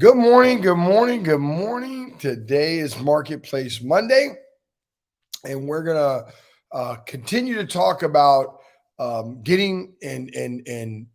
Good morning, good morning, good morning. Today is Marketplace Monday, and we're gonna continue to talk about getting and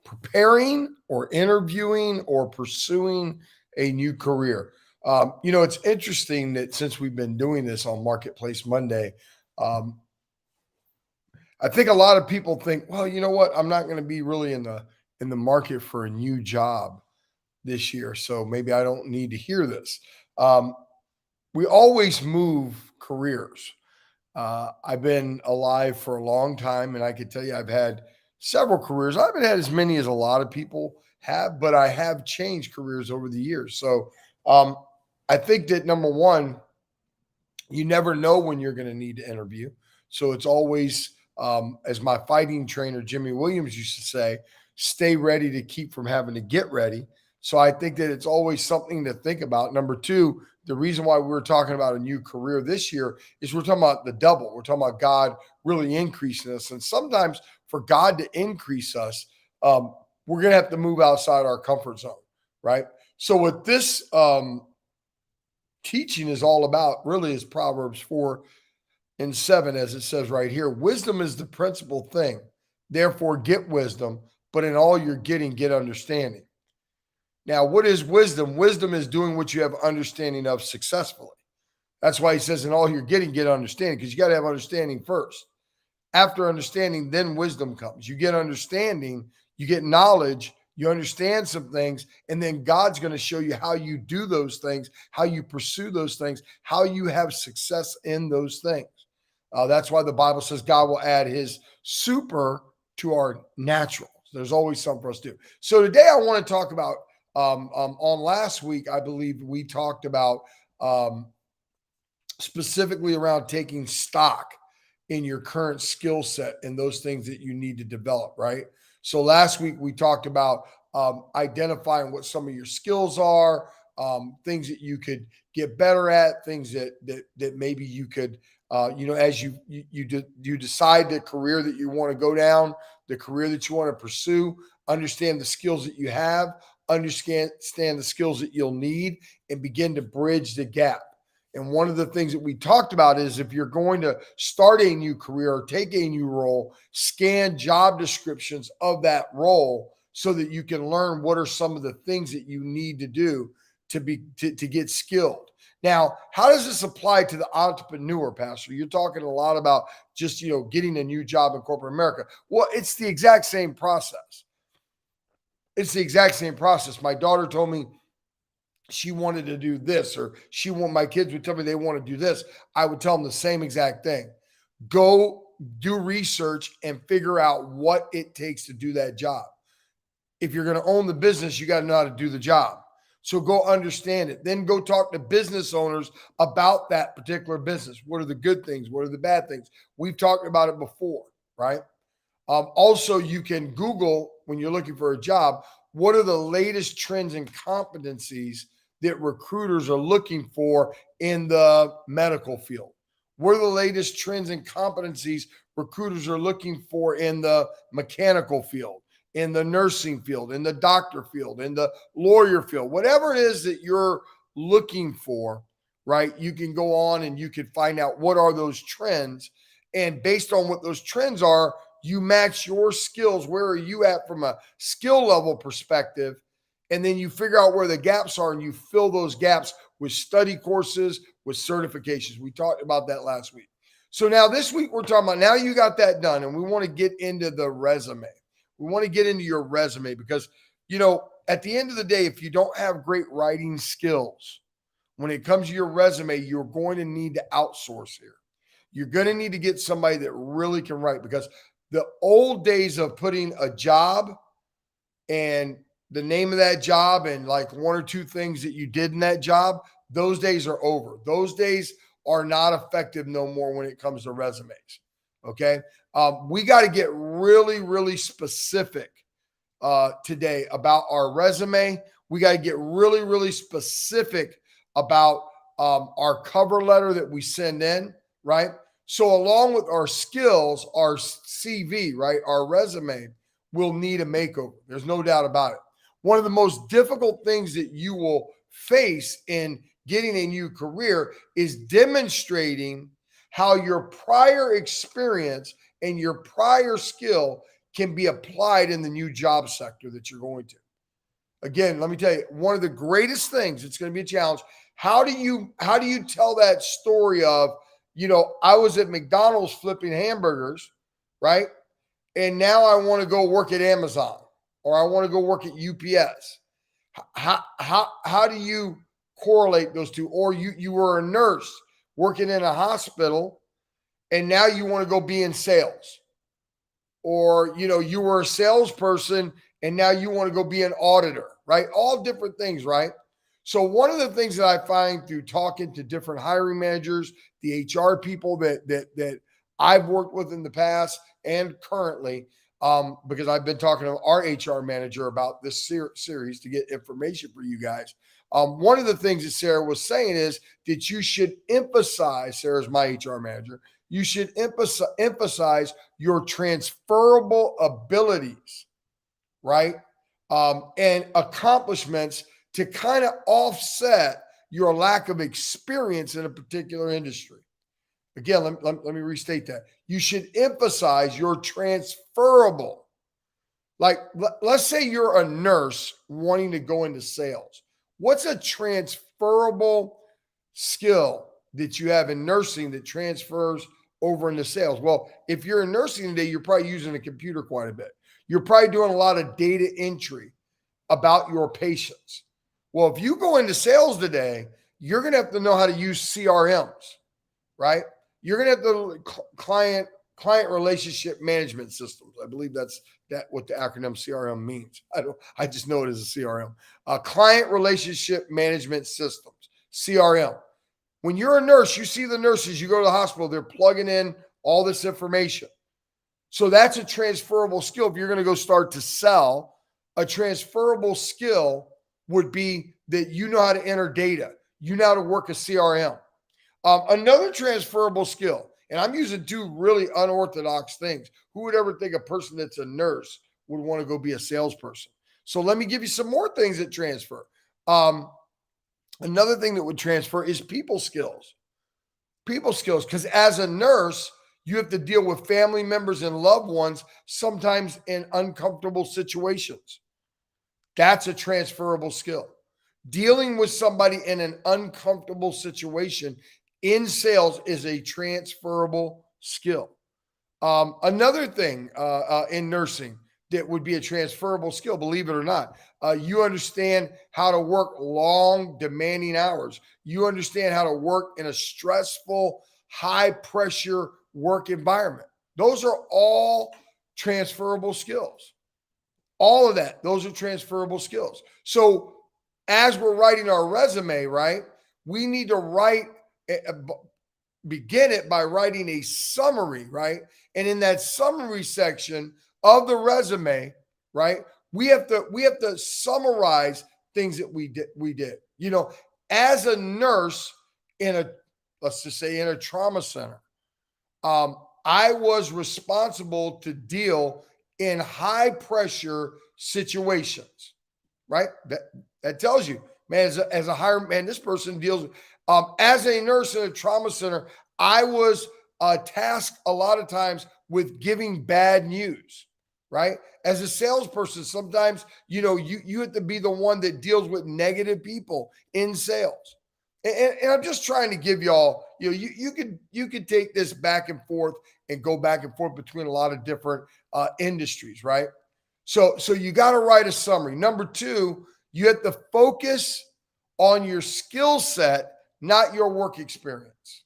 preparing or interviewing or pursuing a new career. It's interesting that since we've been doing this on Marketplace Monday, um, I think a lot of people think, well, you know what, I'm not going to be really in the market for a new job this year, so maybe I don't need to hear this. Um, we always move careers. I've been alive for a long time, and I can tell you I've had several careers. I haven't had as many as a lot of people have, but I have changed careers over the years. So um, I think that number one, you never know when you're going to need to interview. So it's always, as my fighting trainer, Jimmy Williams, used to say, stay ready to keep from having to get ready. So I think that it's always something to think about. Number two, the reason why we're talking about a new career this year is we're talking about the double. We're talking about God really increasing us. And sometimes for God to increase us, we're going to have to move outside our comfort zone, right? So what this teaching is all about really is Proverbs 4:7, as it says right here. Wisdom is the principal thing. Therefore, get wisdom, but in all you're getting, get understanding. Now, what is wisdom? Wisdom is doing what you have understanding of successfully. That's why he says, in all you're getting, get understanding, because you got to have understanding first. After understanding, then wisdom comes. You get understanding, you get knowledge, you understand some things, and then God's going to show you how you do those things, how you pursue those things, how you have success in those things. That's why the Bible says God will add his super to our natural. There's always something for us to do. So today I want to talk about, on last week, I believe we talked about um, specifically around taking stock in your current skill set and those things that you need to develop, right? So last week we talked about identifying what some of your skills are, things that you could get better at, things that maybe you could, as you decide the career that you want to go down, the career that you want to pursue, understand the skills that you have, understand the skills that you'll need, and begin to bridge the gap. And one of the things that we talked about is if you're going to start a new career or take a new role, scan job descriptions of that role so that you can learn what are some of the things that you need to do to get skilled. Now, how does this apply to the entrepreneur, Pastor? You're talking a lot about just, getting a new job in corporate America. Well, it's the exact same process. It's the exact same process. My daughter told me she wanted to do this, or my kids would tell me they want to do this. I would tell them the same exact thing. Go do research and figure out what it takes to do that job. If you're going to own the business, you got to know how to do the job. So go understand it. Then go talk to business owners about that particular business. What are the good things? What are the bad things? We've talked about it before, right? Also, you can Google when you're looking for a job, what are the latest trends and competencies that recruiters are looking for in the medical field? What are the latest trends and competencies recruiters are looking for in the mechanical field, in the nursing field, in the doctor field, in the lawyer field? Whatever it is that you're looking for, right? You can go on and you can find out what are those trends. And based on what those trends are, you match your skills. Where are you at from a skill level perspective? And then you figure out where the gaps are and you fill those gaps with study courses, with certifications. We talked about that last week. So now this week we're talking about, now you got that done, and we want to get into the resume. We want to get into your resume because, at the end of the day, if you don't have great writing skills, when it comes to your resume, you're going to need to outsource here. You're going to need to get somebody that really can write, because the old days of putting a job and the name of that job and like one or two things that you did in that job, those days are over. Those days are not effective no more when it comes to resumes. Okay. We got to get really, really specific today about our resume. We got to get really, really specific about our cover letter that we send in, right? So along with our skills, our CV, right, our resume will need a makeover. There's no doubt about it. One of the most difficult things that you will face in getting a new career is demonstrating how your prior experience and your prior skill can be applied in the new job sector that you're going to. Again, let me tell you, one of the greatest things, it's going to be a challenge. How do you tell that story of, I was at McDonald's flipping hamburgers, right? And now I want to go work at Amazon, or I want to go work at UPS. How do you correlate those two? Or you were a nurse working in a hospital, and now you want to go be in sales. Or, you were a salesperson and now you want to go be an auditor, right? All different things, right? So one of the things that I find through talking to different hiring managers, the HR people that I've worked with in the past and currently, because I've been talking to our HR manager about this series to get information for you guys. One of the things that Sarah was saying is that you should emphasize, Sarah's my HR manager, you should emphasize your transferable abilities, right? And accomplishments to kind of offset your lack of experience in a particular industry. Again, let me restate that. You should emphasize your transferable. Like, let's say you're a nurse wanting to go into sales. What's a transferable skill that you have in nursing that transfers over into sales? Well, if you're in nursing today, you're probably using a computer quite a bit. You're probably doing a lot of data entry about your patients. Well, if you go into sales today, you're going to have to know how to use CRMs, right? You're going to have the client relationship management systems. I believe that's what the acronym CRM means. I just know it as a CRM. Client relationship management systems, CRM. When you're a nurse, you see the nurses, you go to the hospital, they're plugging in all this information. So that's a transferable skill. If you're going to go start to sell, a transferable skill would be that you know how to enter data. You know how to work a CRM. Another transferable skill, and I'm using two really unorthodox things. Who would ever think a person that's a nurse would want to go be a salesperson? So let me give you some more things that transfer. Another thing that would transfer is people skills. People skills, because as a nurse, you have to deal with family members and loved ones, sometimes in uncomfortable situations. That's a transferable skill. Dealing with somebody in an uncomfortable situation in sales is a transferable skill. Another thing in nursing that would be a transferable skill, believe it or not, you understand how to work long, demanding hours. You understand how to work in a stressful, high-pressure work environment. Those are all transferable skills. All of that, those are transferable skills. So as we're writing our resume, right, we need to begin it by writing a summary, right? And in that summary section of the resume, right, we have to summarize things that we did. As a nurse let's just say in a trauma center, I was responsible to deal in high pressure situations, right? That tells you, man, as a higher man, this person deals with, as a nurse in a trauma center, I was tasked a lot of times with giving bad news, right? As a salesperson, sometimes, you have to be the one that deals with negative people in sales. And I'm just trying to give y'all, you could take this back and forth and go back and forth between a lot of different industries, right? So you got to write a summary. Number two, you have to focus on your skill set, not your work experience.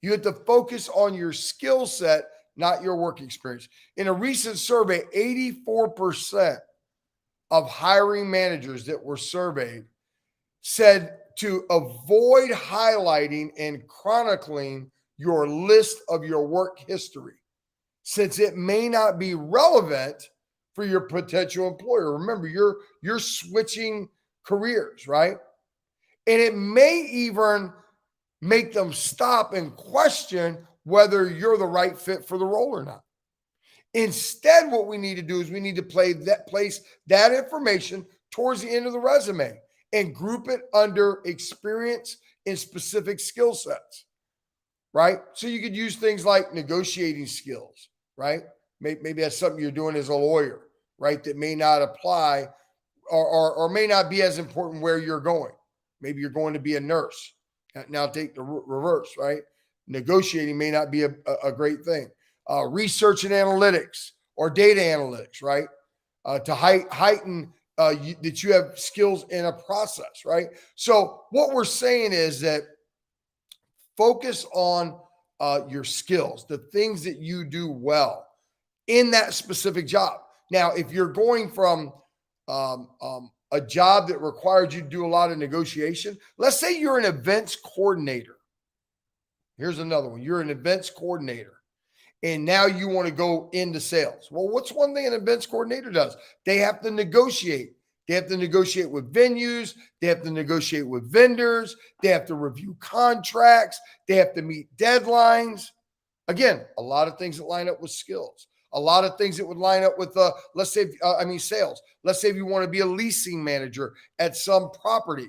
You have to focus on your skill set, not your work experience. In a recent survey, 84% of hiring managers that were surveyed said to avoid highlighting and chronicling your list of your work history, since it may not be relevant for your potential employer. Remember, you're switching careers, right? And it may even make them stop and question whether you're the right fit for the role or not. Instead, what we need to do is we need to place that information towards the end of the resume and group it under experience in specific skill sets, right? So you could use things like negotiating skills, right? Maybe that's something you're doing as a lawyer, right? That may not apply or may not be as important where you're going. Maybe you're going to be a nurse. Now take the reverse, right? Negotiating may not be a great thing. Research and analytics or data analytics, right? To heighten that you have skills in a process, right? So what we're saying is that focus on your skills, the things that you do well in that specific job. Now, if you're going from a job that requires you to do a lot of negotiation, let's say you're an events coordinator. Here's another one. You're an events coordinator, and now you want to go into sales. Well, what's one thing an events coordinator does? They have to negotiate. They have to negotiate with venues. They have to negotiate with vendors. They have to review contracts. They have to meet deadlines. Again, a lot of things that line up with skills. A lot of things that would line up with, let's say, sales. Let's say if you want to be a leasing manager at some property.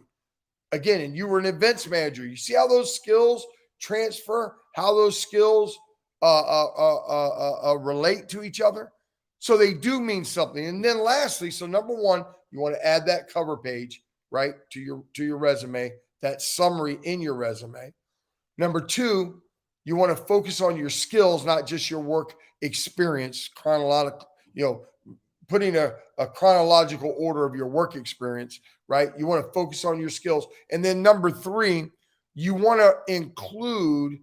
Again, and you were an events manager. You see how those skills transfer, how those skills relate to each other? So they do mean something. And then lastly, so number one, you want to add that cover page, right, to your resume, that summary in your resume. Number two, you want to focus on your skills, not just your work experience, chronological, putting a chronological order of your work experience, right? You want to focus on your skills. And then number three, you want to include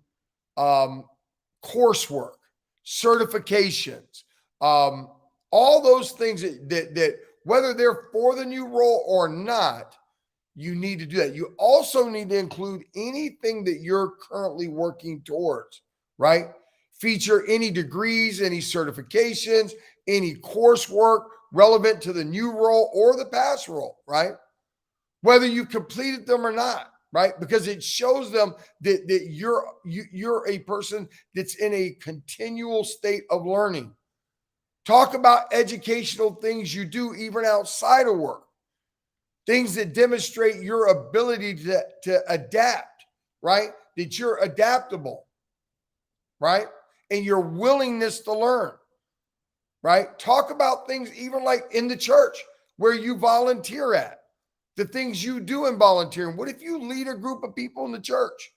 coursework, certifications, all those things that whether they're for the new role or not, you need to do that. You also need to include anything that you're currently working towards, right? Feature any degrees, any certifications, any coursework relevant to the new role or the past role, right? Whether you completed them or not, right? Because it shows them that you're a person that's in a continual state of learning. Talk about educational things you do even outside of work. Things that demonstrate your ability to adapt, right? That you're adaptable, right? And your willingness to learn, right? Talk about things even like in the church where you volunteer at, the things you do in volunteering. What if you lead a group of people in the church?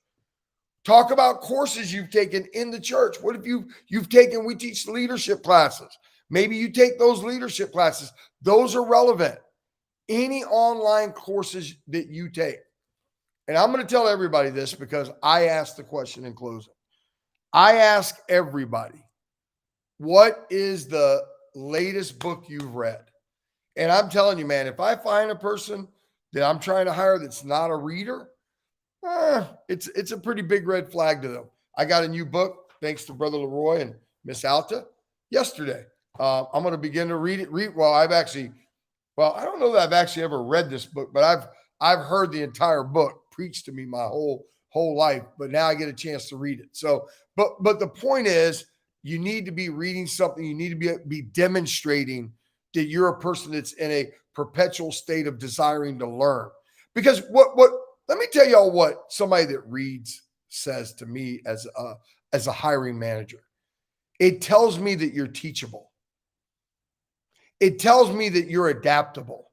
Talk about courses you've taken in the church. What if you've taken, we teach leadership classes. Maybe you take those leadership classes. Those are relevant. Any online courses that you take. And I'm going to tell everybody this because I asked the question in closing. I ask everybody, what is the latest book you've read? And I'm telling you, man, if I find a person that I'm trying to hire that's not a reader, it's a pretty big red flag to them. I got a new book, thanks to Brother Leroy and Miss Alta, yesterday. I'm going to begin to read it. I don't know that I've actually ever read this book, but I've heard the entire book preached to me my whole life, but now I get a chance to read it. So, but the point is, you need to be reading something. You need to be demonstrating that you're a person that's in a perpetual state of desiring to learn. Because let me tell y'all what somebody that reads says to me as a hiring manager. It tells me that you're teachable. It tells me that you're adaptable.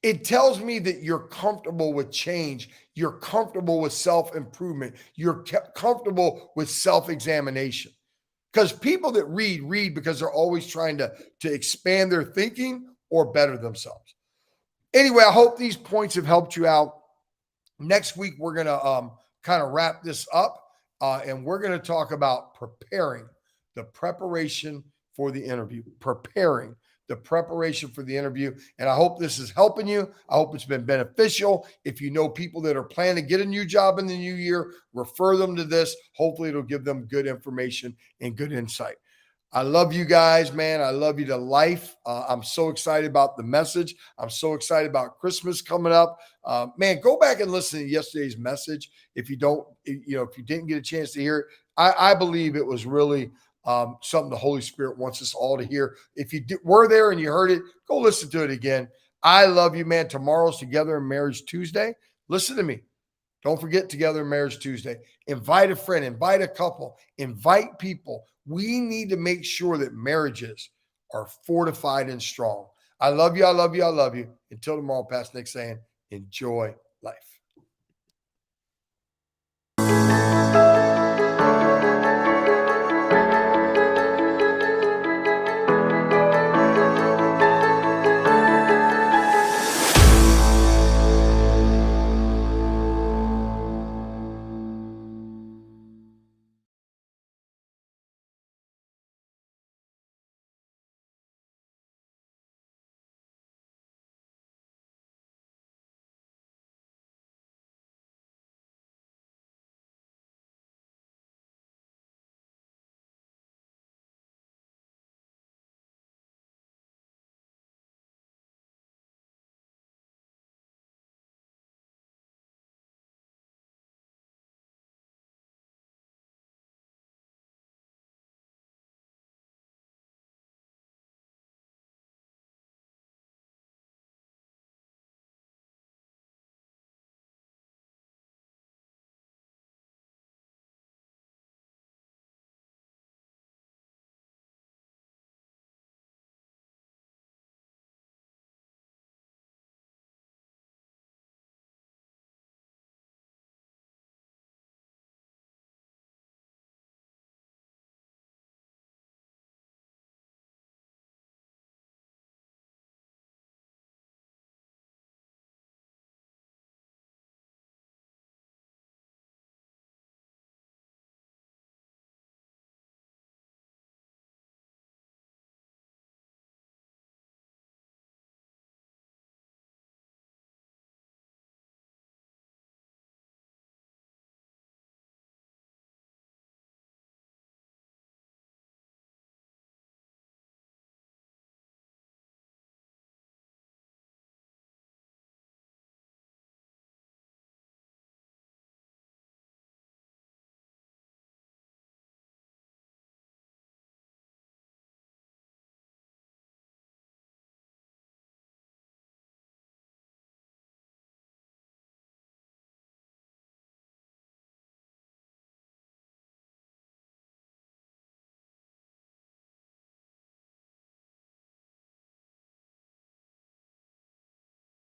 It tells me that you're comfortable with change. You're comfortable with self-improvement. You're comfortable with self-examination. Because people that read because they're always trying to expand their thinking or better themselves. Anyway, I hope these points have helped you out. Next week, we're going to kind of wrap this up, and we're going to talk about the preparation for the interview. And I hope this is helping you. I hope it's been beneficial. If you know people that are planning to get a new job in the new year, refer them to this. Hopefully it'll give them good information and good insight. I love you guys, man. I love you to life. I'm so excited about the message. I'm so excited about Christmas coming up. Man, go back and listen to yesterday's message. If you didn't get a chance to hear it, I believe it was really something the Holy Spirit wants us all to hear. If you were there and you heard it, go listen to it again. I love you, man. Tomorrow's Together in Marriage Tuesday. Listen to me. Don't forget Together in Marriage Tuesday. Invite a friend, invite a couple, invite people. We need to make sure that marriages are fortified and strong. I love you. I love you. I love you. Until tomorrow, Pastor Nick saying, enjoy life.